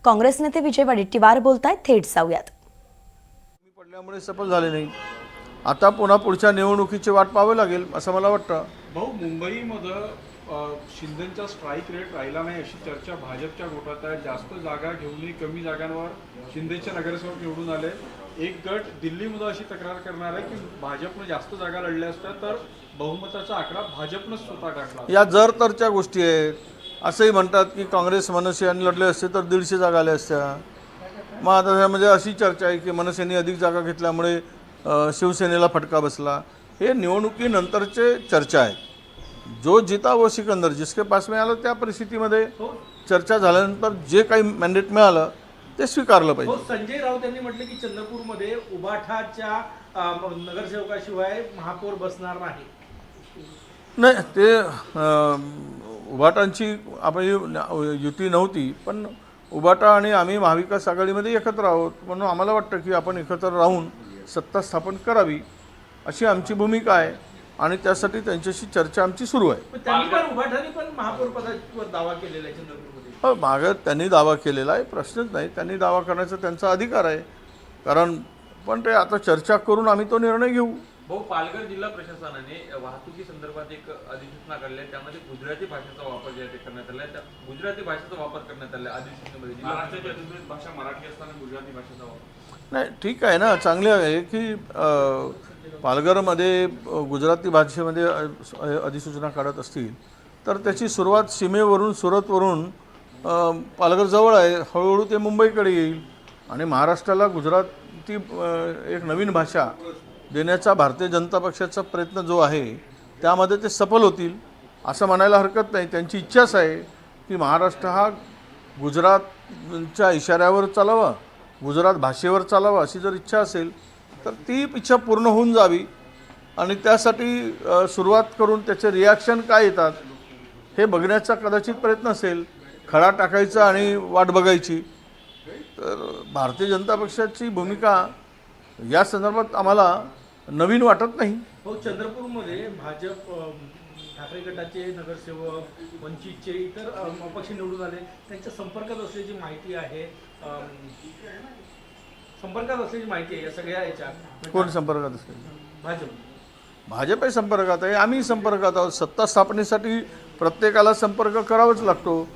काँग्रेस नेते विजय वडेट्टीवार बोलतायत, थेट जाऊयात। पडल्यामुळे सफल झाले नाही। आता पुन्हा पुढच्या निवडणुकीची वाट पाहावी लागेल असं मला वाटतं। भाऊ, मुंबईमध्ये शिंदेचा स्ट्राईक रेट राहिला नाही अशी चर्चा भाजपच्या गोटात आहे। जास्त जागा घेऊनही कमी जागांवर शिंदेचे नगरसेवक निवडून आले। एक गट दिल्लीमध्ये अशी तक्रार करणार आहे की भाजपने जास्त जागा लढल्या असत्या तर बहुमताचा आकडा भाजपने स्वतः गाठला। या जर तरच्या गोष्टी आहेत। असंही म्हणतात की काँग्रेस मनसेने लढले असते तर 150 जागा आल्या असत्या। मग आता त्यामध्ये अशी चर्चा आहे की मनसेने अधिक जागा घेतल्यामुळे शिवसेनेला फटका बसला। हे निवडणुकीनंतरचे चर्चा आहे। जो जीता वो सिकंदर, जिसके पास में आलं त्या परिस्थितीमध्ये चर्चा झाल्यानंतर जे काही मॅन्डेट मिळालं ते स्वीकारलं पाहिजे। संजय राऊत यांनी म्हटलं की चंद्रपूरमध्ये उबाठाच्या नगरसेवकाशिवाय महापौर बसणार नाही। नाही, ते उबाटांची आपली युती नव्हती, पण उबाटा आणि आम्ही महाविकास आघाडीमध्ये एकत्र आहोत, म्हणून आम्हाला वाटतं की आपण एकत्र राहून सत्ता स्थापन करावी अशी आमची भूमिका आहे आणि त्यासाठी त्यांच्याशी चर्चा आमची सुरू आहे। त्यांनी पण उबाठाने पण महापौर पदावर दावा केलेला आहे चंद्रपूरमध्ये। हो, मागं त्यांनी दावा केलेला आहे, प्रश्नच नाही। त्यांनी दावा करण्याचा त्यांचा अधिकार आहे, कारण पण ते आता चर्चा करून आम्ही तो निर्णय घेऊ। भाऊ, पालघर जिल्हा प्रशासनाने वाहतुकी संदर्भात एक अधिसूचना काढली आहे। त्यामध्ये गुजराती भाषेचा वापर जे आहे ते करण्यात आला आहे। त्या गुजराती भाषेचा वापर करण्यात आला आहे अधिसूचनेमध्ये। महाराष्ट्राची अधिकृत भाषा मराठी असताना गुजराती भाषेचा वापर नाही, ठीक आहे ना, चांगले आहे की पालघरमध्ये गुजराती भाषेमध्ये अधिसूचना काढत असतील तर त्याची सुरुवात सीमेवरून, सुरतवरून, पालघर जवळ आहे, हळूहळू ते मुंबईकडे येईल आणि महाराष्ट्राला गुजराती एक नवीन भाषा देण्याचा भारतीय जनता पक्षाचा प्रयत्न जो आहे त्यामध्ये ते सफल होतील असं म्हणायला हरकत नाही। त्यांची इच्छाच आहे की महाराष्ट्र हा गुजरातच्या इशाऱ्यावर चालावा, गुजरात भाषेवर चालावा अशी जर इच्छा असेल तर ती इच्छा पूर्ण होऊन जावी आणि त्यासाठी सुरुवात करून त्याचे रिॲक्शन काय येतात हे बघण्याचा कदाचित प्रयत्न असेल। खडा टाकायचा आणि वाट बघायची। तर भारतीय जनता पक्षाची भूमिका या संदर्भात आम्हाला नवीन वाटत नाही। हो, चंद्रपूरमध्ये भाजप ठाकरे गटाचे नगरसेवक, वंचितचे इतर अपक्ष निवडून आले, त्यांच्या संपर्कात असल्याची माहिती आहे। या सगळ्या याच्यात कोण संपर्कात असेल? भाजप संपर्कात आहे, आम्ही संपर्कात आहोत। सत्ता स्थापनेसाठी प्रत्येकाला संपर्क करावाच लागतो।